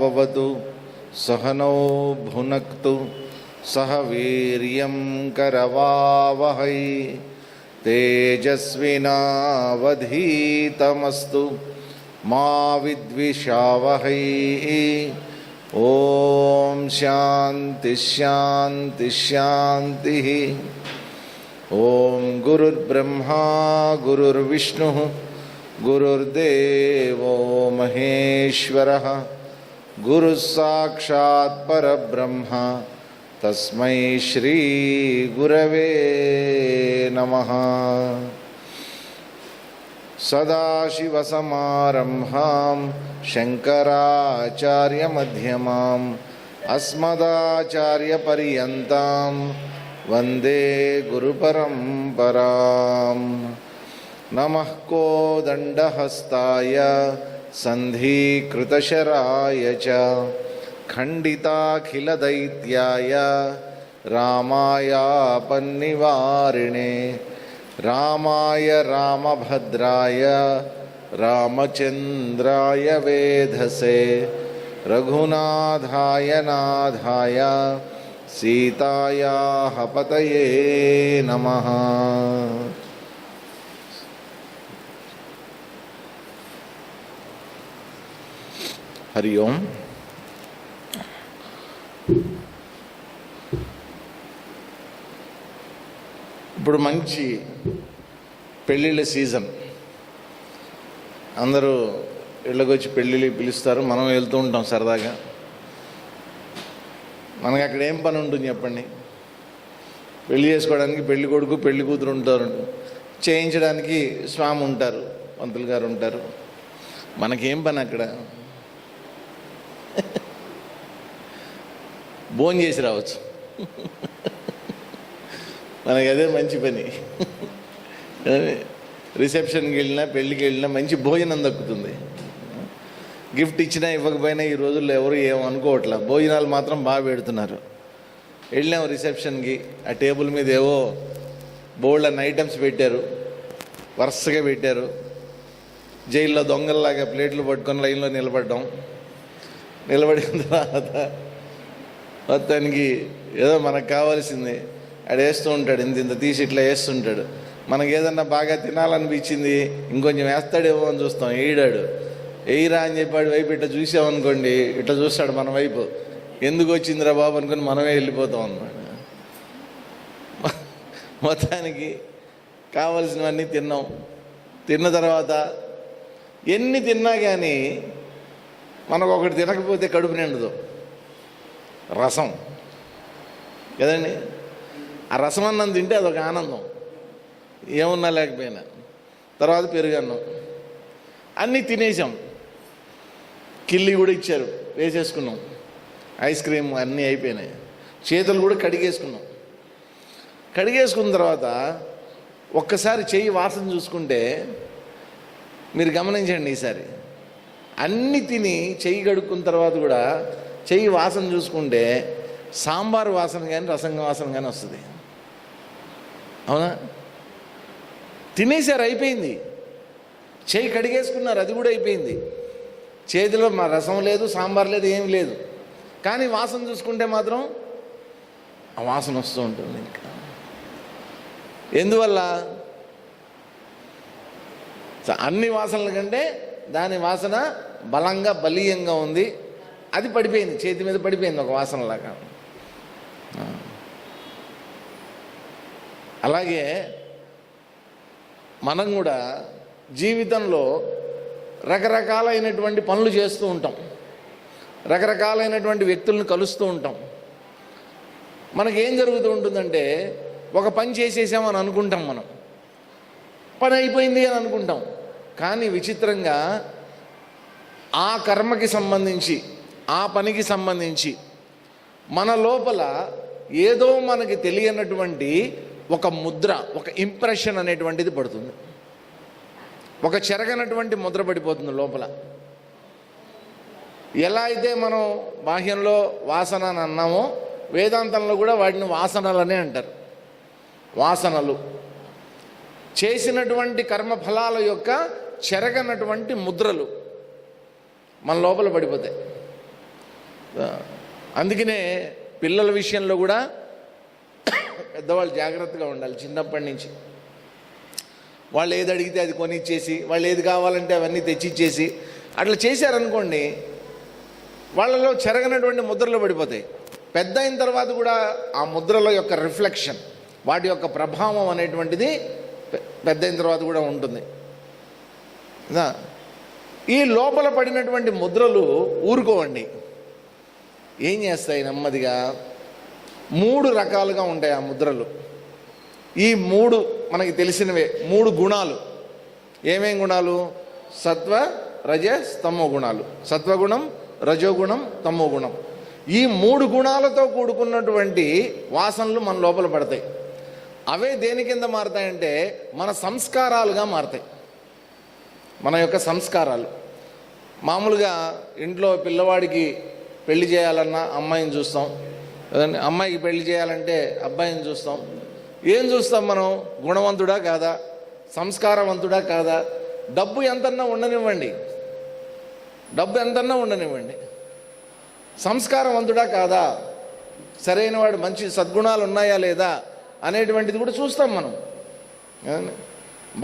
सहनाववतु सहनौ भुनक्तु सह वीर्यं करवावहै तेजस्विनावधीतमस्तु मा विद्विषावहै। ओम शांति शांति शांति। ओम गुरुर्ब्रह्मा गुरुर्विष्णुः गुरुर्देवो महेश्वरः गुरुः साक्षात् परब्रह्म तस्मै श्री गुरवे नमः। सदाशिवसमारम्भां शङ्कराचार्यमध्यमाम् अस्मदाचार्यपर्यन्तां वन्दे गुरुपरम्पराम्। नमः कोदण्डहस्ताय सन्धिकृतशराय च खण्डिताखिलदैत्याय रामायापन्निवारिणे रामाय रामभद्राय रामचन्द्राय वेधसे रघुनाथाय नाथाय सीतायाः पतये नमः। हरि ओम। ఇప్పుడు మంచి పెళ్ళిళ్ళ సీజన్. అందరూ ఇళ్ళకి వచ్చి పెళ్ళిళ్ళు పిలుస్తారు, మనం వెళ్తూ ఉంటాం సరదాగా. మనకి అక్కడ ఏం పని ఉంటుంది చెప్పండి? పెళ్లి చేసుకోవడానికి పెళ్లి కొడుకు పెళ్లి కూతురు ఉంటారు, చేయించడానికి స్వామి ఉంటారు, పంతులు గారు ఉంటారు. మనకేం పని అక్కడ? భోజనం చేసి రావచ్చు. మనకి అదే మంచి పని. రిసెప్షన్కి వెళ్ళినా పెళ్ళికి వెళ్ళినా మంచి భోజనం దక్కుతుంది. గిఫ్ట్ ఇచ్చినా ఇవ్వకపోయినా ఈ రోజుల్లో ఎవరు ఏమనుకోవట్లా, భోజనాలు మాత్రం బాగా పెడుతున్నారు. వెళ్ళాము రిసెప్షన్కి, ఆ టేబుల్ మీద ఏవో బోల్డ్ అన్న ఐటమ్స్ పెట్టారు, వరుసగా పెట్టారు. జైల్లో దొంగల్లాగా ప్లేట్లు పట్టుకొని లైన్లో నిలబడ్డాం. నిలబడిన తర్వాత మొత్తానికి ఏదో మనకు కావాల్సింది ఆడ వేస్తూ ఉంటాడు, ఇంత ఇంత తీసి ఇట్లా వేస్తుంటాడు. మనకి ఏదన్నా బాగా తినాలనిపించింది ఇంకొంచెం వేస్తాడేమో అని చూస్తాం, వేయడాడు. వేయరా అని చెప్పాడు వైపు ఇట్లా చూసామనుకోండి, ఇట్లా చూస్తాడు మన వైపు, ఎందుకు వచ్చిందిరా బాబు అనుకుని మనమే వెళ్ళిపోతాం అన్నమాట. మొత్తానికి కావలసినవన్నీ తిన్నాం. తిన్న తర్వాత ఎన్ని తిన్నా కానీ మనకు ఒకటి తినకపోతే కడుపు నిండదు. రసం కదండి, ఆ రసం అన్నం తింటే అదొక ఆనందం, ఏమున్నా లేకపోయినా. తర్వాత పెరుగన్నం అన్నీ తినేసాం. కిల్లి కూడా ఇచ్చారు, వేసేసుకున్నాం. ఐస్ క్రీమ్ అన్నీ అయిపోయినాయి. చేతులు కూడా కడిగేసుకున్నాం. కడిగేసుకున్న తర్వాత ఒక్కసారి చెయ్యి వాసన చూసుకుంటే మీరు గమనించండి, ఈసారి అన్నీ తిని చెయ్యి కడుక్కున్న తర్వాత కూడా చెయ్యి వాసన చూసుకుంటే సాంబార్ వాసన కానీ రసం వాసన కానీ వస్తుంది. అవునా? తినేసారు, అయిపోయింది. చెయ్యి కడిగేసుకున్నారు, అది కూడా అయిపోయింది. చేతిలో మా రసం లేదు, సాంబార్ లేదు, ఏం లేదు. కానీ వాసన చూసుకుంటే మాత్రం ఆ వాసన వస్తూ ఉంటుంది. ఇంకా ఎందువల్ల? అన్ని వాసనల కంటే దాని వాసన బలంగా బలీయంగా ఉంది. అది పడిపోయింది, చేతి మీద పడిపోయింది ఒక వాసనలాగా. అలాగే మనం కూడా జీవితంలో రకరకాలైనటువంటి పనులు చేస్తూ ఉంటాం, రకరకాలైనటువంటి వ్యక్తులను కలుస్తూ ఉంటాం. మనకేం జరుగుతూ ఉంటుందంటే, ఒక పని చేసేసామని అనుకుంటాం, మనం పని అయిపోయింది అని అనుకుంటాం. కానీ విచిత్రంగా ఆ కర్మకి సంబంధించి, ఆ పనికి సంబంధించి మన లోపల ఏదో మనకి తెలియనటువంటి ఒక ముద్ర, ఒక ఇంప్రెషన్ అనేటువంటిది పడుతుంది. ఒక చెరగనటువంటి ముద్ర పడిపోతుంది లోపల. ఎలా అయితే మనం బాహ్యంలో వాసన అని అన్నామో, వేదాంతంలో కూడా వాటిని వాసనలనే అంటారు. వాసనలు చేసినటువంటి కర్మఫలాల యొక్క చెరగనటువంటి ముద్రలు మన లోపల పడిపోతాయి. అందుకనే పిల్లల విషయంలో కూడా పెద్దవాళ్ళు జాగ్రత్తగా ఉండాలి. చిన్నప్పటి నుంచి వాళ్ళు ఏది అడిగితే అది కొనిచ్చేసి, వాళ్ళు ఏది కావాలంటే అవన్నీ తెచ్చిచ్చేసి అట్లా చేశారనుకోండి, వాళ్ళలో చెరగనటువంటి ముద్రలు పడిపోతాయి. పెద్ద అయిన తర్వాత కూడా ఆ ముద్రల యొక్క రిఫ్లెక్షన్, వాటి యొక్క ప్రభావం అనేటువంటిది పెద్ద అయిన తర్వాత కూడా ఉంటుంది. ఈ లోపల పడినటువంటి ముద్రలు ఊరుకోవండి, ఏం చేస్తాయి? నెమ్మదిగా 3 రకాలుగా ఉంటాయి ఆ ముద్రలు. ఈ 3 మనకి తెలిసినవే 3 గుణాలు. ఏమేం గుణాలు? సత్వ, రజ, తమో గుణాలు. సత్వగుణం, రజోగుణం, తమో గుణం. ఈ 3 గుణాలతో కూడుకున్నటువంటి వాసనలు మన లోపల పడతాయి. అవే దేని కింద మారతాయంటే మన సంస్కారాలుగా మారతాయి. మన యొక్క సంస్కారాలు. మామూలుగా ఇంట్లో పిల్లవాడికి పెళ్లి చేయాలన్నా అమ్మాయిని చూస్తాం, అమ్మాయికి పెళ్లి చేయాలంటే అబ్బాయిని చూస్తాం. ఏం చూస్తాం మనం? గుణవంతుడా కాదా, సంస్కారవంతుడా కాదా, డబ్బు ఎంతన్నా ఉండనివ్వండి, సంస్కారవంతుడా కాదా, సరైన వాడు, మంచి సద్గుణాలు ఉన్నాయా లేదా అనేటువంటిది కూడా చూస్తాం మనం.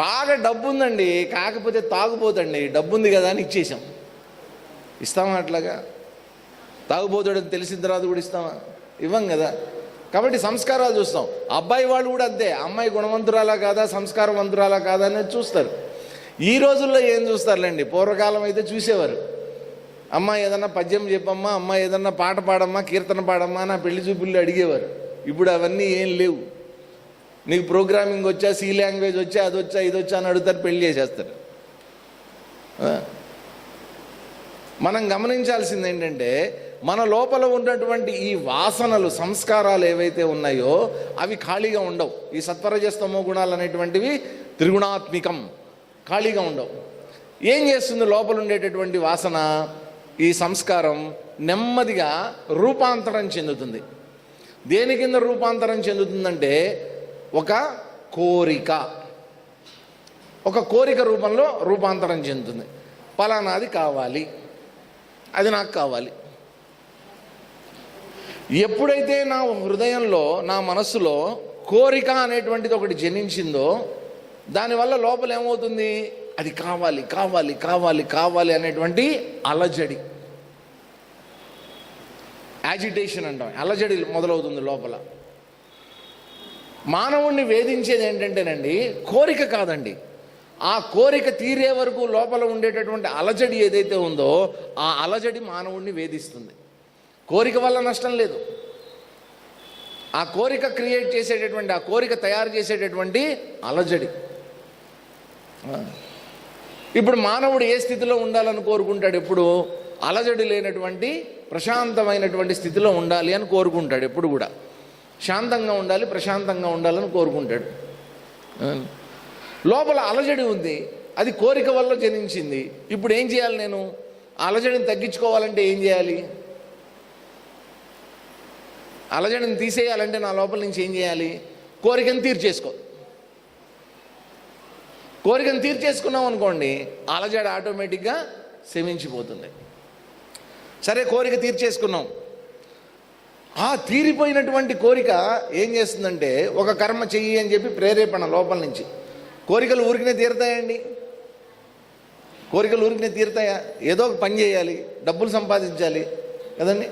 బాగా డబ్బు ఉందండి, కాకపోతే తాగుపోతండి, డబ్బు ఉంది కదా అని ఇచ్చేసాం. ఇస్తామా అట్లాగా? తాగుపోతాడని తెలిసిన తర్వాత కూడా ఇస్తామా? ఇవ్వం కదా. కాబట్టి సంస్కారాలు చూస్తాం. అబ్బాయి వాళ్ళు కూడా అంతే, అమ్మాయి గుణవంతురాలా కాదా, సంస్కారవంతురాలా కాదా అనేది చూస్తారు. ఈ రోజుల్లో ఏం చూస్తారులేండి, పూర్వకాలం అయితే చూసేవారు. అమ్మాయి ఏదన్నా పద్యం చెప్పమ్మా, అమ్మాయి ఏదన్నా పాట పాడమ్మా, కీర్తన పాడమ్మా నా పెళ్లి చూపుల్లో అడిగేవారు. ఇప్పుడు అవన్నీ ఏం లేవు. నీకు ప్రోగ్రామింగ్ వచ్చా, సి లాంగ్వేజ్ వచ్చా, అది వచ్చా, ఇది వచ్చా అని అడుగుతారు, పెళ్లి చేసేస్తారు. మనం గమనించాల్సింది ఏంటంటే మన లోపల ఉన్నటువంటి ఈ వాసనలు, సంస్కారాలు ఏవైతే ఉన్నాయో అవి ఖాళీగా ఉండవు. ఈ సత్వరజస్తమో గుణాలు అనేటువంటివి త్రిగుణాత్మికం, ఖాళీగా ఉండవు. ఏం చేస్తుంది లోపల ఉండేటటువంటి వాసన? ఈ సంస్కారం నెమ్మదిగా రూపాంతరం చెందుతుంది. దేని కింద రూపాంతరం చెందుతుందంటే ఒక కోరిక రూపంలో రూపాంతరం చెందుతుంది. పలానాది కావాలి, అది నాకు కావాలి. ఎప్పుడైతే నా హృదయంలో, నా మనస్సులో కోరిక అనేటువంటిది ఒకటి జనించిందో దానివల్ల లోపల ఏమవుతుంది? అది కావాలి కావాలి కావాలి కావాలి అనేటువంటి అలజడి, యాజిటేషన్ అంటాం, అలజడి మొదలవుతుంది లోపల. మానవుణ్ణి వేధించేది ఏంటంటేనండి కోరిక కాదండి, ఆ కోరిక తీరే వరకు లోపల ఉండేటటువంటి అలజడి ఏదైతే ఉందో ఆ అలజడి మానవుణ్ణి వేధిస్తుంది. కోరిక వల్ల నష్టం లేదు, ఆ కోరిక క్రియేట్ చేసేటటువంటి, ఆ కోరిక తయారు చేసేటటువంటి అలజడి. ఇప్పుడు మానవుడు ఏ స్థితిలో ఉండాలని కోరుకుంటాడు? ఎప్పుడు అలజడి లేనటువంటి ప్రశాంతమైనటువంటి స్థితిలో ఉండాలి అని కోరుకుంటాడు. ఎప్పుడు కూడా శాంతంగా ఉండాలి, ప్రశాంతంగా ఉండాలని కోరుకుంటాడు. లోపల అలజడి ఉంది, అది కోరిక వల్ల జనించింది. ఇప్పుడు ఏం చేయాలి? నేను అలజడిని తగ్గించుకోవాలంటే ఏం చేయాలి? అలజడిని తీసేయాలంటే నా లోపల నుంచి ఏం చేయాలి? కోరికను తీర్చేసుకో. కోరికను తీర్చేసుకున్నాం అనుకోండి, అలజడి ఆటోమేటిక్గా శమించిపోతుంది. సరే, కోరిక తీర్చేసుకున్నాం. ఆ తీరిపోయినటువంటి కోరిక ఏం చేస్తుందంటే ఒక కర్మ చెయ్యి అని చెప్పి ప్రేరేపణ లోపల నుంచి. కోరికలు ఊరికినే తీరుతాయండి? కోరికలు ఊరికినే తీరుతాయా? ఏదో ఒక పని చేయాలి, డబ్బులు సంపాదించాలి కదండి.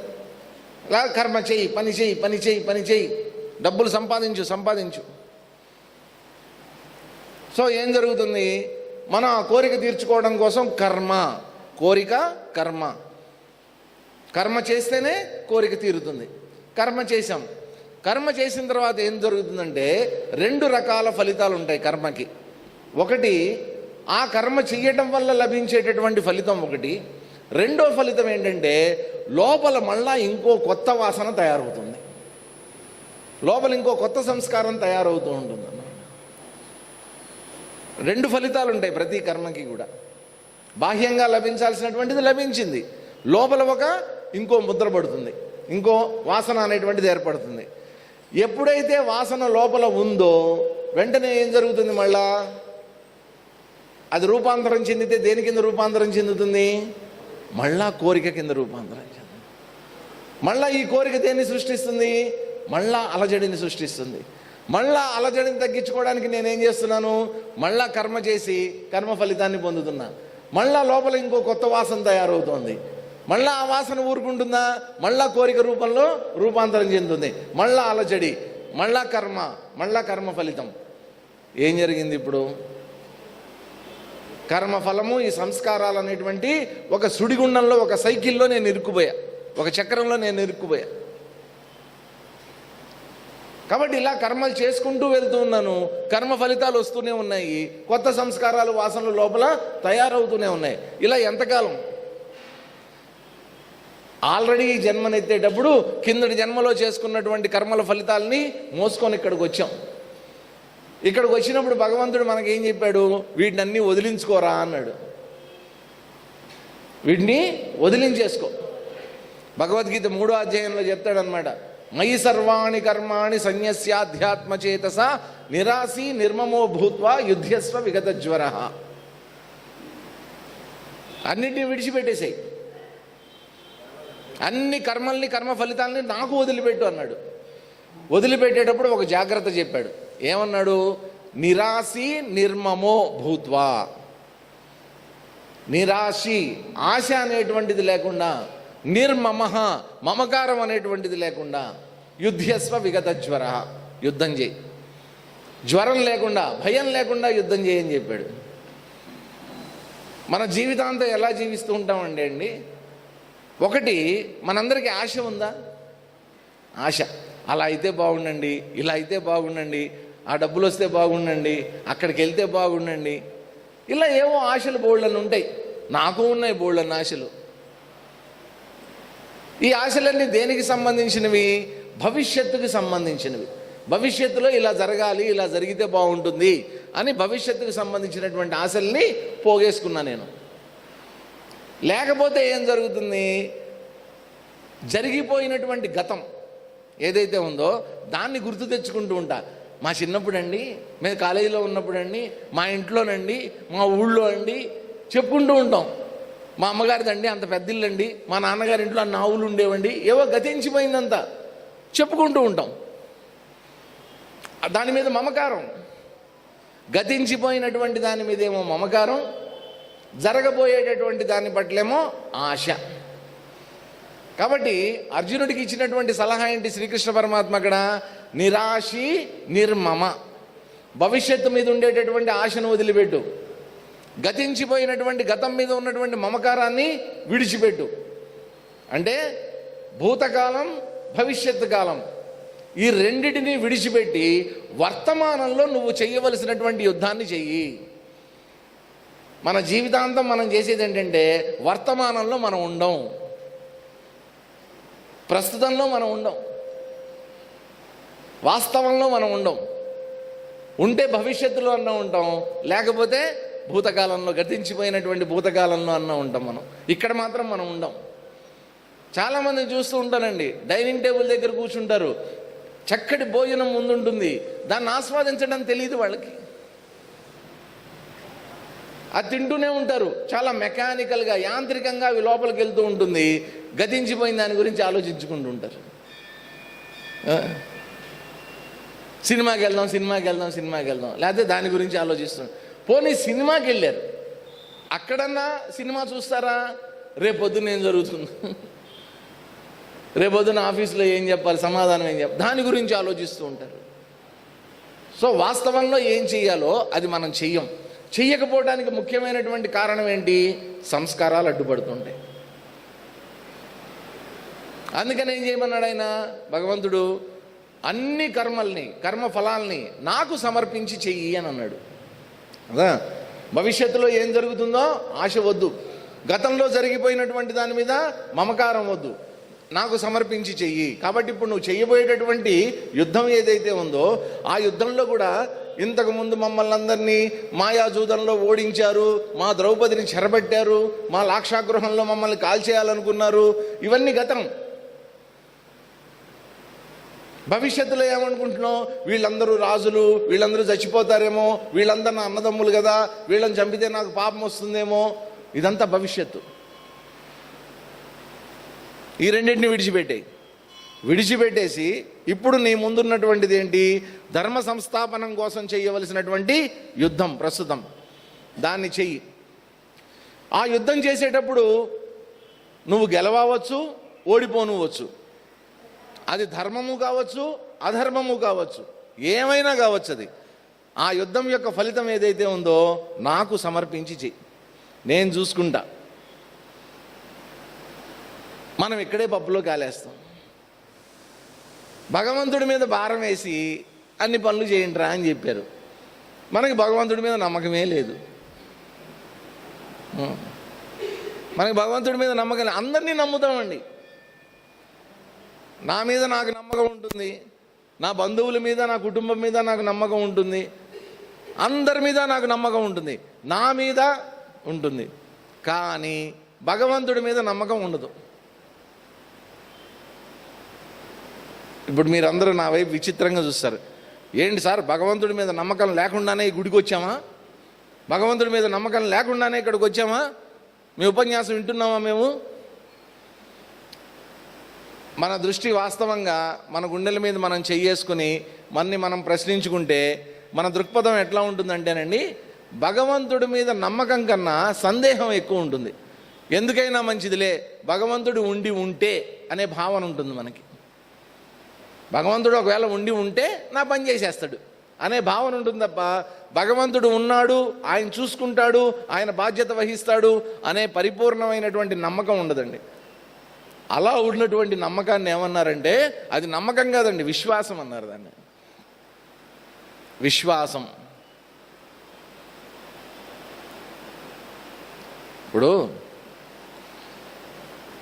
అలా కర్మ చెయ్యి, పని చెయ్యి, పని చెయ్యి, పని చెయ్యి, డబ్బులు సంపాదించు. సో ఏం జరుగుతుంది? మనం ఆ కోరిక తీర్చుకోవడం కోసం కర్మ చేస్తేనే కోరిక తీరుతుంది. కర్మ చేసాం. కర్మ చేసిన తర్వాత ఏం జరుగుతుందంటే 2 రకాల ఫలితాలు ఉంటాయి కర్మకి. ఒకటి, ఆ కర్మ చెయ్యటం వల్ల లభించేటటువంటి ఫలితం ఒకటి. రెండో ఫలితం ఏంటంటే లోపల మళ్ళా ఇంకో కొత్త వాసన తయారవుతుంది, లోపల ఇంకో కొత్త సంస్కారం తయారవుతూ ఉంటుంది. 2 ఫలితాలు ఉంటాయి ప్రతి కర్మకి కూడా. బాహ్యంగా లభించాల్సినటువంటిది లభించింది, లోపల ఇంకో ముద్ర పడుతుంది, ఇంకో వాసన అనేటువంటిది ఏర్పడుతుంది. ఎప్పుడైతే వాసన లోపల ఉందో వెంటనే ఏం జరుగుతుంది? మళ్ళా అది రూపాంతరం చెందితే దేని కింద రూపాంతరం చెందుతుంది? మళ్ళా కోరిక కింద రూపాంతరం చెందుతుంది. మళ్ళా ఈ కోరిక దేన్ని సృష్టిస్తుంది? మళ్ళా అలజడిని సృష్టిస్తుంది. మళ్ళా అలజడిని తగ్గించుకోవడానికి నేనేం చేస్తున్నాను? మళ్ళా కర్మ చేసి కర్మ ఫలితాన్ని పొందుతున్నా. మళ్ళా లోపల ఇంకో కొత్త వాసన తయారవుతోంది. మళ్ళా ఆ వాసన ఊరుకుంటుందా? మళ్ళా కోరిక రూపంలో రూపాంతరం చెందుతుంది. మళ్ళా అలజడి, మళ్ళా కర్మ, మళ్ళా కర్మ ఫలితం. ఏం జరిగింది ఇప్పుడు? కర్మఫలము, ఈ సంస్కారాలు అనేటువంటి ఒక సుడిగుండంలో, ఒక సైకిల్లో నేను ఇరుక్కుపోయా, ఒక చక్రంలో నేను ఇరుక్కుపోయా. కాబట్టి ఇలా కర్మలు చేసుకుంటూ వెళ్తూ ఉన్నాను, కర్మ ఫలితాలు వస్తూనే ఉన్నాయి, కొత్త సంస్కారాలు, వాసనలు లోపల తయారవుతూనే ఉన్నాయి. ఇలా ఎంతకాలం? ఆల్రెడీ జన్మనెత్తేటప్పుడు కిందటి జన్మలో చేసుకున్నటువంటి కర్మల ఫలితాలని మోసుకొని ఇక్కడికి వచ్చాం. ఇక్కడికి వచ్చినప్పుడు భగవంతుడు మనకేం చెప్పాడు? వీటిని అన్నీ వదిలించుకోరా అన్నాడు. వీటిని వదిలించేసుకో. భగవద్గీత 3వ అధ్యాయంలో చెప్తాడనమాట, మయి సర్వాణి కర్మాణి సన్యస్యాధ్యాత్మచేతస నిరాశీ నిర్మమో భూత్వా యుధ్యస్వ విగత జ్వర. అన్నింటినీ విడిచిపెట్టేసాయి. అన్ని కర్మల్ని, కర్మ ఫలితాలని నాకు వదిలిపెట్టు అన్నాడు. వదిలిపెట్టేటప్పుడు ఒక జాగ్రత్త చెప్పాడు. ఏమన్నాడు? నిరాశి నిర్మమో భూత్వా. నిరాశి, ఆశ అనేటువంటిది లేకుండా, నిర్మమ, మమకారం అనేటువంటిది లేకుండా, యుధ్యస్వ విగత జ్వర, యుద్ధం చేయి. జ్వరం లేకుండా, భయం లేకుండా యుద్ధం చేయని చెప్పాడు. మన జీవితాంతం ఎలా జీవిస్తూ ఉంటామండి అండి? ఒకటి, మనందరికీ ఆశ ఉందా? ఆశ. అలా అయితే బాగుండండి, ఇలా అయితే బాగుండండి, ఆ డబ్బులు వస్తే బాగుండండి, అక్కడికి వెళ్తే బాగుండండి, ఇలా ఏవో ఆశలు బోళ్ళని ఉంటాయి. నాకు ఉన్నాయి బోళ్ళని ఆశలు. ఈ ఆశలన్నీ దేనికి సంబంధించినవి? భవిష్యత్తుకి సంబంధించినవి. భవిష్యత్తులో ఇలా జరగాలి, ఇలా జరిగితే బాగుంటుంది అని భవిష్యత్తుకు సంబంధించినటువంటి ఆశల్ని పోగేసుకున్నా నేను. లేకపోతే ఏం జరుగుతుంది? జరిగిపోయినటువంటి గతం ఏదైతే ఉందో దాన్ని గుర్తు తెచ్చుకుంటూ ఉంటా. మా చిన్నప్పుడు అండి, మేము కాలేజీలో ఉన్నప్పుడు అండి, మా ఇంట్లోనండి, మా ఊళ్ళో అండి చెప్పుకుంటూ ఉంటాం. మా అమ్మగారిదండి అంత పెద్ద ఇల్లు అండి, మా నాన్నగారి ఇంట్లో అన్న ఆవులు ఉండేవండి, ఏవో గతించిపోయిందంతా చెప్పుకుంటూ ఉంటాం. దాని మీద మమకారం. గతించిపోయినటువంటి దాని మీద ఏమో మమకారం, జరగబోయేటటువంటి దాని పట్లేమో ఆశ. కాబట్టి అర్జునుడికి ఇచ్చినటువంటి సలహా ఏంటి శ్రీకృష్ణ పరమాత్మ? అక్కడ నిరాశి నిర్మమ. భవిష్యత్తు మీద ఉండేటటువంటి ఆశను వదిలిపెట్టు, గతించిపోయినటువంటి గతం మీద ఉన్నటువంటి మమకారాన్ని విడిచిపెట్టు. అంటే భూతకాలం, భవిష్యత్తు కాలం, ఈ రెండిటిని విడిచిపెట్టి వర్తమానంలో నువ్వు చేయవలసినటువంటి యుద్ధాన్ని చెయ్యి. మన జీవితాంతం మనం చేసేది ఏంటంటే వర్తమానంలో మనం ఉండం, ప్రస్తుతంలో మనం ఉండం, వాస్తవంలో మనం ఉండం. ఉంటే భవిష్యత్తులో అన్న ఉంటాం, లేకపోతే భూతకాలంలో, గతించిపోయినటువంటి భూతకాలంలో అన్న ఉంటాం. మనం ఇక్కడ మాత్రం మనం ఉండం. చాలామంది చూస్తూ ఉంటానండి, డైనింగ్ టేబుల్ దగ్గర కూర్చుంటారు, చక్కటి భోజనం ముందుంటుంది, దాన్ని ఆస్వాదించడం తెలియదు వాళ్ళకి. అది తింటూనే ఉంటారు, చాలా మెకానికల్గా, యాంత్రికంగా అవి లోపలికి వెళ్తూ ఉంటుంది. గతించిపోయిన దాని గురించి ఆలోచించుకుంటూ ఉంటారు. సినిమాకి వెళ్దాం, సినిమాకి వెళ్దాం, సినిమాకి వెళ్దాం, లేకపోతే దాని గురించి ఆలోచిస్తున్నాం. పోనీ సినిమాకి వెళ్ళారు, అక్కడన్నా సినిమా చూస్తారా? రేపొద్దున ఏం జరుగుతుంది, రేపొద్దున ఆఫీస్లో ఏం చెప్పాలి, సమాధానం ఏం చెప్పాలి, దాని గురించి ఆలోచిస్తూ ఉంటారు. సో వాస్తవంలో ఏం చెయ్యాలో అది మనం చెయ్యం. చెయ్యకపోవడానికి ముఖ్యమైనటువంటి కారణం ఏంటి? సంస్కారాలు అడ్డుపడుతుంటాయి. అందుకని ఏం చేయమన్నాడు ఆయన భగవంతుడు? అన్ని కర్మల్ని, కర్మ ఫలాల్ని నాకు సమర్పించి చెయ్యి అని అన్నాడు కదా. భవిష్యత్తులో ఏం జరుగుతుందో ఆశ వద్దు, గతంలో జరిగిపోయినటువంటి దాని మీద మమకారం వద్దు, నాకు సమర్పించి చెయ్యి. కాబట్టి ఇప్పుడు నువ్వు చెయ్యబోయేటటువంటి యుద్ధం ఏదైతే ఉందో ఆ యుద్ధంలో కూడా ఇంతకుముందు మమ్మల్ని అందరినీ మాయాజూదంలో ఓడించారు, మా ద్రౌపదిని చెరబట్టారు, మా లాక్షాగృహంలో మమ్మల్ని కాల్చేయాలనుకున్నారు, ఇవన్నీ గతం. భవిష్యత్తులో ఏమనుకుంటున్నావు? వీళ్ళందరూ రాజులు, వీళ్ళందరూ చచ్చిపోతారేమో, వీళ్ళందరూ నా అన్నదమ్ములు కదా, వీళ్ళని చంపితే నాకు పాపం వస్తుందేమో, ఇదంతా భవిష్యత్తు. ఈ రెండింటిని విడిచిపెట్టేసి ఇప్పుడు నీ ముందున్నటువంటిది ఏంటి? ధర్మ సంస్థాపనం కోసం చేయవలసినటువంటి యుద్ధం ప్రస్తుతం. దాన్ని చెయ్యి. ఆ యుద్ధం చేసేటప్పుడు నువ్వు గెలవచ్చు, ఓడిపోనువచ్చు. అది ధర్మము కావచ్చు, అధర్మము కావచ్చు, ఏమైనా కావచ్చు. అది ఆ యుద్ధం యొక్క ఫలితం ఏదైతే ఉందో నాకు సమర్పించి చెయ్యి, నేను చూసుకుంటా. మనం ఇక్కడే పప్పులో కాలేస్తాం. భగవంతుడి మీద భారం వేసి అన్ని పనులు చేయండి రా అని చెప్పారు. మనకి భగవంతుడి మీద నమ్మకమే లేదు. మనకి భగవంతుడి మీద నమ్మకం, అందరినీ నమ్ముతామండి. నా మీద నాకు నమ్మకం ఉంటుంది, నా బంధువుల మీద, నా కుటుంబం మీద నాకు నమ్మకం ఉంటుంది, అందరి మీద నాకు నమ్మకం ఉంటుంది, నా మీద ఉంటుంది. కానీ భగవంతుడి మీద నమ్మకం ఉండదు. ఇప్పుడు మీరందరూ నా వైపు విచిత్రంగా చూస్తారు. ఏంటి సార్, భగవంతుడి మీద నమ్మకం లేకుండానే ఈ గుడికి వచ్చామా? భగవంతుడి మీద నమ్మకం లేకుండానే ఇక్కడికి వచ్చామా? మీ ఉపన్యాసం వింటున్నామా మేము? మన దృష్టి వాస్తవంగా మన గుండెల మీద మనం చెయ్యేసుకుని మనని మనం ప్రశ్నించుకుంటే మన దృక్పథం ఎట్లా ఉంటుందంటేనండి, భగవంతుడి మీద నమ్మకం కన్నా సందేహం ఎక్కువ ఉంటుంది. ఎందుకైనా మంచిదిలే, భగవంతుడు ఉంటే అనే భావన ఉంటుంది మనకి. భగవంతుడు ఒకవేళ ఉంటే నా పని చేసేస్తాడు అనే భావన ఉంటుంది తప్ప, భగవంతుడు ఉన్నాడు, ఆయన చూసుకుంటాడు, ఆయన బాధ్యత వహిస్తాడు అనే పరిపూర్ణమైనటువంటి నమ్మకం ఉండదండి. అలా ఉన్నటువంటి నమ్మకాన్ని ఏమన్నారంటే, అది నమ్మకం కాదండి, విశ్వాసం అన్నారు దాన్ని. విశ్వాసం. ఇప్పుడు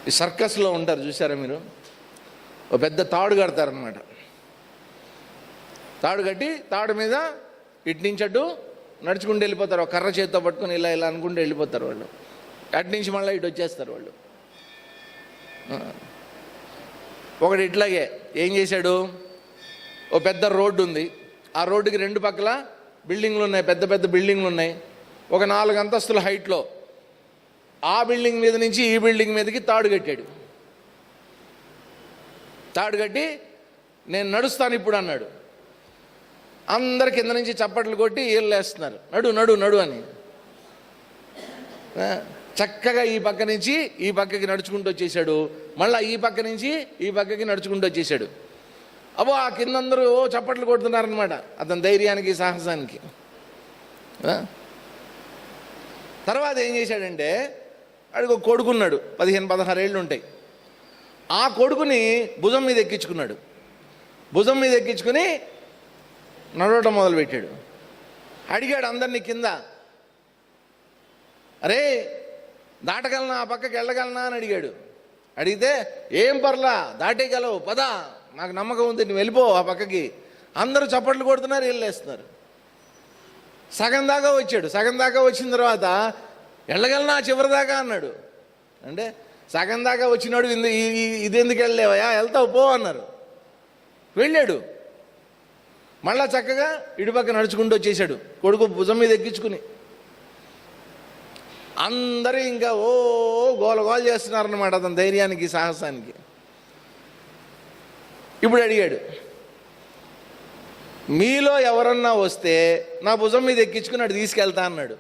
ఈ సర్కస్లో ఉంటారు చూసారా మీరు, ఒక పెద్ద తాడు కడతారనమాట. తాడు కట్టి తాడు మీద ఇటు నుంచి అటు నడుచుకుంటూ వెళ్ళిపోతారు. ఒక కర్ర చేతితో పట్టుకొని ఇలా అనుకుంటూ వెళ్ళిపోతారు వాళ్ళు. అటు నుంచి మళ్ళీ ఇటు వచ్చేస్తారు వాళ్ళు. ఒకటి ఇట్లాగే ఏం చేశాడు, ఓ పెద్ద రోడ్డు ఉంది, ఆ రోడ్డుకి రెండు పక్కల బిల్డింగ్లు ఉన్నాయి, పెద్ద పెద్ద బిల్డింగ్లు ఉన్నాయి. ఒక 4 అంతస్తుల హైట్లో ఆ బిల్డింగ్ మీద నుంచి ఈ బిల్డింగ్ మీదకి తాడు కట్టాడు. తాడు కట్టి నేను నడుస్తాను ఇప్పుడు అన్నాడు. అందరు కింద నుంచి చప్పట్లు కొట్టి ఏళ్ళు వేస్తున్నారు, నడు నడు నడు అని. చక్కగా ఈ పక్క నుంచి ఈ పక్కకి నడుచుకుంటూ వచ్చేసాడు, మళ్ళీ ఈ పక్క నుంచి ఈ పక్కకి నడుచుకుంటూ వచ్చేసాడు. అబ్బో ఆ కిందందరూ చప్పట్లు కొడుతున్నారనమాట అతని ధైర్యానికి, సాహసానికి. తర్వాత ఏం చేశాడంటే, వాడికి ఒక కొడుకున్నాడు, 15-16 ఏళ్ళు ఉంటాయి. ఆ కొడుకుని భుజం మీద ఎక్కించుకున్నాడు. భుజం మీద ఎక్కించుకుని నడవటం మొదలుపెట్టాడు. అడిగాడు అందరినీ కింద, అరే దాటగలనా, ఆ పక్కకి వెళ్ళగలనా అని అడిగాడు. అడిగితే ఏం పర్లా, దాటేయగలవు, పదా, నాకు నమ్మకం ఉంది, నువ్వు వెళ్ళిపో ఆ పక్కకి. అందరూ చప్పట్లు కొడుతున్నారు, వెళ్ళేస్తున్నారు. సగం దాకా వచ్చాడు. సగం దాకా వచ్చిన తర్వాత వెళ్ళగలనా చివరి దాకా అన్నాడు. అంటే సగం దాకా వచ్చినాడు, ఇది ఎందుకు వెళ్ళలేవయా, వెళ్తావు పో అన్నారు. వెళ్ళాడు. మళ్ళా చక్కగా ఇటుపక్క నడుచుకుంటూ వచ్చేసాడు, కొడుకు భుజం మీద ఎక్కించుకుని. అందరూ ఇంకా ఓ గోల చేస్తున్నారన్నమాట అతని ధైర్యానికి, సాహసానికి. ఇప్పుడు అడిగాడు, మీలో ఎవరన్నా వస్తే నా భుజం మీద ఎక్కించుకుని అటు తీసుకెళ్తా అన్నాడు.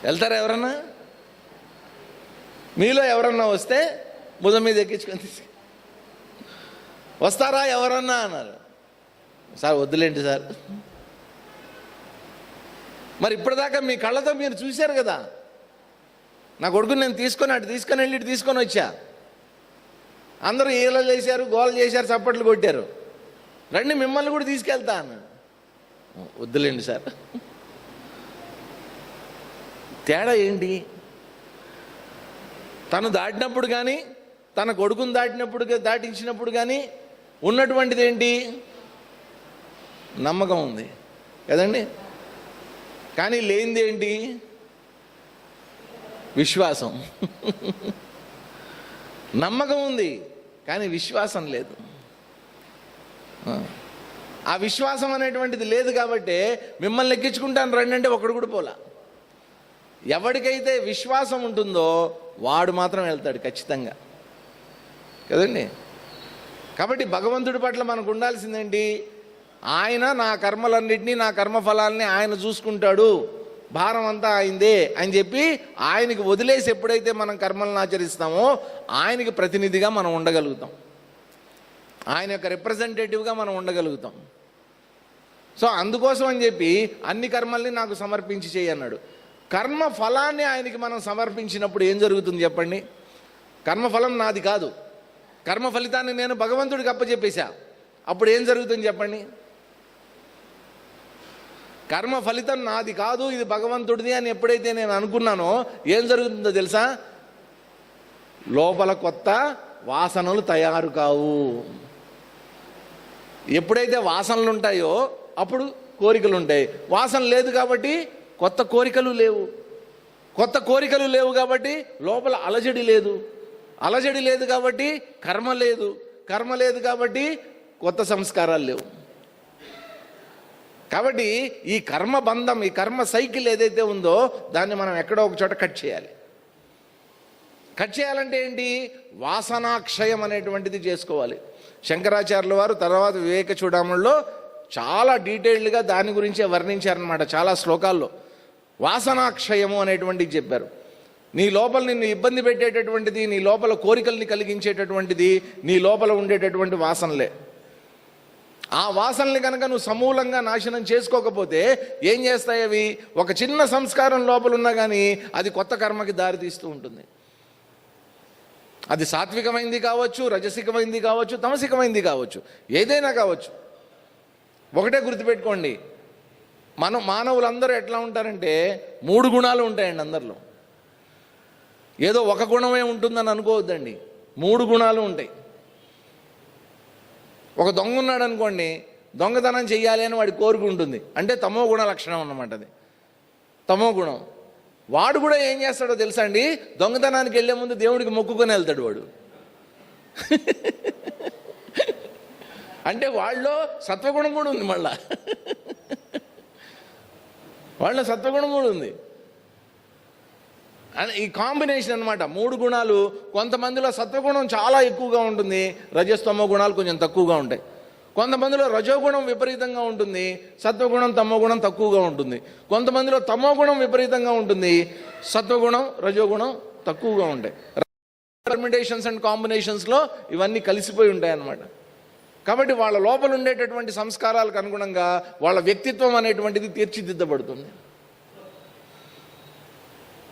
వెళ్తారా ఎవరన్నా? మీలో ఎవరన్నా వస్తే భుజం మీద ఎక్కించుకొని వస్తారా ఎవరన్నా అన్నారు. సార్ వద్దులేంటి సార్, మరి ఇప్పటిదాకా మీ కళ్ళతో మీరు చూశారు కదా, నా కొడుకుని నేను అటు తీసుకొని వెళ్ళి ఇటు తీసుకొని వచ్చా. అందరూ ఈలలు చేశారు, గోలు చేశారు, చప్పట్లు కొట్టారు. రండి మిమ్మల్ని కూడా తీసుకెళ్తా అన్నాడు. వద్దులేండి సార్. తేడా ఏంటి? తను దాటినప్పుడు కానీ, తన కొడుకుని దాటించినప్పుడు కానీ ఉన్నటువంటిది ఏంటి? నమ్మకం ఉంది కదండి. కానీ లేనిది ఏంటి? విశ్వాసం. నమ్మకం ఉంది కానీ విశ్వాసం లేదు. ఆ విశ్వాసం అనేటువంటిది లేదు కాబట్టి మిమ్మల్ని ఎక్కించుకుంటాను రండి అంటే ఒకడు కూడా పోలా. ఎవరికైతే విశ్వాసం ఉంటుందో వాడు మాత్రం వెళ్తాడు ఖచ్చితంగా కదండి. కాబట్టి భగవంతుడి పట్ల మనకు ఉండాల్సిందేంటి? ఆయన నా కర్మలన్నింటినీ, నా కర్మఫలాల్ని ఆయన చూసుకుంటాడు, భారం అంతా ఆయనదే అని చెప్పి ఆయనకి వదిలేసి ఎప్పుడైతే మనం కర్మలను ఆచరిస్తామో ఆయనకి ప్రతినిధిగా మనం ఉండగలుగుతాం, ఆయన యొక్క రిప్రజెంటేటివ్గా మనం ఉండగలుగుతాం. సో అందుకోసం అని చెప్పి అన్ని కర్మల్ని నాకు సమర్పించి చేయి అన్నాడు. కర్మ ఫలాన్ని ఆయనకి మనం సమర్పించినప్పుడు ఏం జరుగుతుంది చెప్పండి? కర్మఫలం నాది కాదు, కర్మ ఫలితాన్ని నేను భగవంతుడికి అప్పచెప్పేశా. అప్పుడు ఏం జరుగుతుంది చెప్పండి? కర్మ ఫలితం నాది కాదు, ఇది భగవంతుడిది అని ఎప్పుడైతే నేను అనుకున్నానో ఏం జరుగుతుందో తెలుసా? లోపల కొత్త వాసనలు తయారు కావు. ఎప్పుడైతే వాసనలు ఉంటాయో అప్పుడు కోరికలు ఉంటాయి. వాసన లేదు కాబట్టి కొత్త కోరికలు లేవు. కొత్త కోరికలు లేవు కాబట్టి లోపల అలజడి లేదు. అలజడి లేదు కాబట్టి కర్మ లేదు. కర్మ లేదు కాబట్టి కొత్త సంస్కారాలు లేవు. కాబట్టి ఈ కర్మ బంధం, ఈ కర్మ సైకిల్ ఏదైతే ఉందో దాన్ని మనం ఎక్కడో ఒక చోట కట్ చేయాలి. కట్ చేయాలంటే ఏంటి? వాసనాక్షయం అనేటువంటిది చేసుకోవాలి. శంకరాచార్యుల వారు తర్వాత వివేక చూడామణిలో చాలా డీటెయిల్డ్గా దాని గురించే వర్ణించారనమాట. చాలా శ్లోకాల్లో వాసనాక్షయము అనేటువంటిది చెప్పారు. నీ లోపల నిన్ను ఇబ్బంది పెట్టేటటువంటిది, నీ లోపల కోరికల్ని కలిగించేటటువంటిది నీ లోపల ఉండేటటువంటి వాసనలే. ఆ వాసనల్ని కనుక నువ్వు సమూలంగా నాశనం చేసుకోకపోతే ఏం చేస్తాయి అవి? ఒక చిన్న సంస్కారం లోపల ఉన్నా కానీ అది కొత్త కర్మకి దారితీస్తూ ఉంటుంది. అది సాత్వికమైంది కావచ్చు, రజసికమైంది కావచ్చు, తమసికమైంది కావచ్చు, ఏదైనా కావచ్చు. ఒకటే గుర్తుపెట్టుకోండి, మానవులందరూ ఎట్లా ఉంటారంటే 3 గుణాలు ఉంటాయండి అందరిలో. ఏదో ఒక గుణమే ఉంటుందని అనుకోవద్దండి, 3 గుణాలు ఉంటాయి. ఒక దొంగ ఉన్నాడు అనుకోండి, దొంగతనం చెయ్యాలి అని వాడి కోరిక ఉంటుంది, అంటే తమో గుణ లక్షణం అన్నమాట. అది తమో గుణం. వాడు కూడా ఏం చేస్తాడో తెలుసా అండి? దొంగతనానికి వెళ్ళే ముందు దేవుడికి మొక్కుకొని వెళ్తాడు వాడు. అంటే వాళ్ళలో సత్వగుణం కూడా ఉంది, వాళ్ళ సత్వగుణం కూడా ఉంది. ఈ కాంబినేషన్ అనమాట 3 గుణాలు. కొంతమందిలో సత్వగుణం చాలా ఎక్కువగా ఉంటుంది, రజస్తమో గుణాలు కొంచెం తక్కువగా ఉంటాయి. కొంతమందిలో రజోగుణం విపరీతంగా ఉంటుంది, సత్వగుణం తమో గుణం తక్కువగా ఉంటుంది. కొంతమందిలో తమో గుణం విపరీతంగా ఉంటుంది, సత్వగుణం రజోగుణం తక్కువగా ఉంటాయి. పర్మిటేషన్స్ అండ్ కాంబినేషన్స్లో ఇవన్నీ కలిసిపోయి ఉంటాయి అన్నమాట. కాబట్టి వాళ్ళ లోపల ఉండేటటువంటి సంస్కారాలకు అనుగుణంగా వాళ్ళ వ్యక్తిత్వం అనేటువంటిది తీర్చిదిద్దబడుతుంది.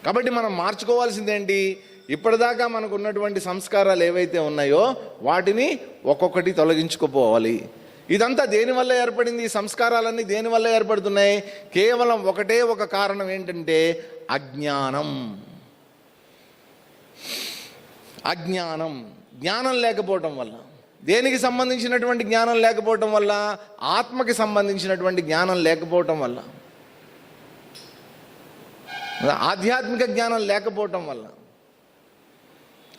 కాబట్టి మనం మార్చుకోవాల్సిందేంటి? ఇప్పటిదాకా మనకు ఉన్నటువంటి సంస్కారాలు ఏవైతే ఉన్నాయో వాటిని ఒక్కొక్కటి తొలగించుకుపోవాలి. ఇదంతా దేనివల్ల ఏర్పడింది? ఈ సంస్కారాలన్నీ దేనివల్ల ఏర్పడుతున్నాయి? కేవలం ఒకటే ఒక కారణం ఏంటంటే అజ్ఞానం. అజ్ఞానం, జ్ఞానం లేకపోవటం వల్ల. దేనికి సంబంధించినటువంటి జ్ఞానం లేకపోవటం వల్ల? ఆత్మకి సంబంధించినటువంటి జ్ఞానం లేకపోవటం వల్ల, ఆధ్యాత్మిక జ్ఞానం లేకపోవటం వల్ల.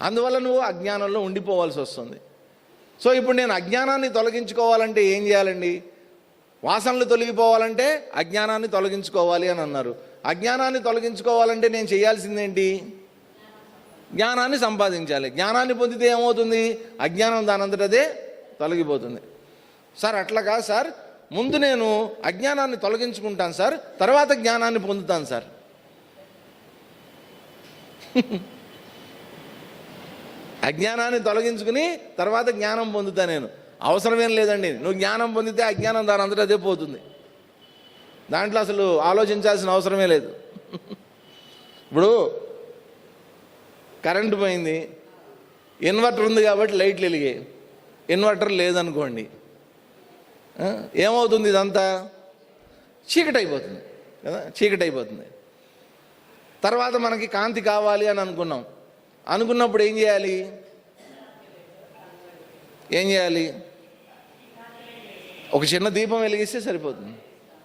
అందువల్ల నువ్వు అజ్ఞానంలో ఉండిపోవాల్సి వస్తుంది. సో ఇప్పుడు నేను అజ్ఞానాన్ని తొలగించుకోవాలంటే ఏం చేయాలండి? వాసనలు తొలగిపోవాలంటే అజ్ఞానాన్ని తొలగించుకోవాలి అని అన్నారు. అజ్ఞానాన్ని తొలగించుకోవాలంటే నేను చేయాల్సిందేంటి? జ్ఞానాన్ని సంపాదించాలి. జ్ఞానాన్ని పొందితే ఏమవుతుంది? అజ్ఞానం దానంతటదే తొలగిపోతుంది. సార్ అట్లా కాదు సార్, ముందు నేను అజ్ఞానాన్ని తొలగించుకుంటాను సార్, తర్వాత జ్ఞానాన్ని పొందుతాను సార్. అజ్ఞానాన్ని తొలగించుకుని తర్వాత జ్ఞానం పొందుతా నేను. అవసరమేం లేదండి. నువ్వు జ్ఞానం పొందితే అజ్ఞానం దాని అంతటా అదే పోతుంది. దాంట్లో అసలు ఆలోచించాల్సిన అవసరమే లేదు. ఇప్పుడు కరెంటు పోయింది, ఇన్వర్టర్ ఉంది కాబట్టి లైట్లు వెలిగాయి. ఇన్వర్టర్ లేదనుకోండి, ఏమవుతుంది? ఇదంతా చీకటి అయిపోతుంది కదా, చీకటి అయిపోతుంది. తర్వాత మనకి కాంతి కావాలి అని అనుకున్నప్పుడు ఏం చేయాలి? ఒక చిన్న దీపం వెలిగిస్తే సరిపోతుంది.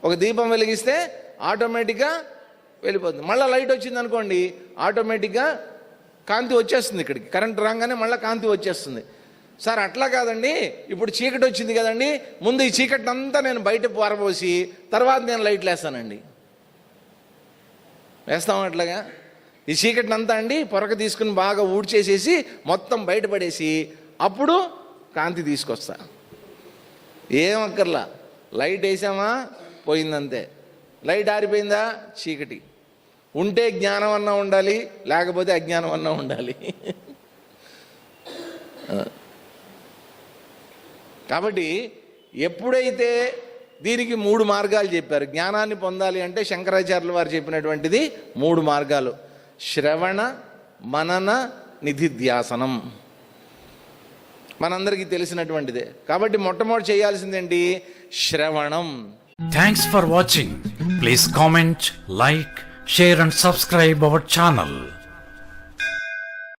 ఒక దీపం వెలిగిస్తే ఆటోమేటిక్గా వెళ్ళిపోతుంది. మళ్ళీ లైట్ వచ్చింది అనుకోండి, ఆటోమేటిక్గా కాంతి వచ్చేస్తుంది. ఇక్కడికి కరెంట్ రాగానే మళ్ళీ కాంతి వచ్చేస్తుంది. సార్ అట్లా కాదండి, ఇప్పుడు చీకటి వచ్చింది కదండి, ముందు ఈ చీకటి అంతా నేను బయట పారబోసి తర్వాత నేను లైట్లు వేస్తానండి. వేస్తాం అట్లాగా. ఈ చీకటిని అంతా అండి పొరక తీసుకుని బాగా ఊడ్చేసేసి మొత్తం బయటపడేసి అప్పుడు కాంతి తీసుకొస్తా. ఏం అక్కర్లా, లైట్ వేసామా పోయిందంతే. లైట్ ఆరిపోయిందా చీకటి. ఉంటే జ్ఞానం అన్నా ఉండాలి, లేకపోతే అజ్ఞానం అన్నా ఉండాలి. కాబట్టి ఎప్పుడైతే దీనికి 3 మార్గాలు చెప్పారు, జ్ఞానాన్ని పొందాలి అంటే శంకరాచార్యులు వారు చెప్పినటువంటిది 3 మార్గాలు: శ్రవణ, మనన, నిధిధ్యాసనం. మనందరికీ తెలిసినటువంటిదే. కాబట్టి మొట్టమొదటి చేయాల్సిందేంటి? శ్రవణం. Thanks for watching. Please comment, like, share and subscribe our channel.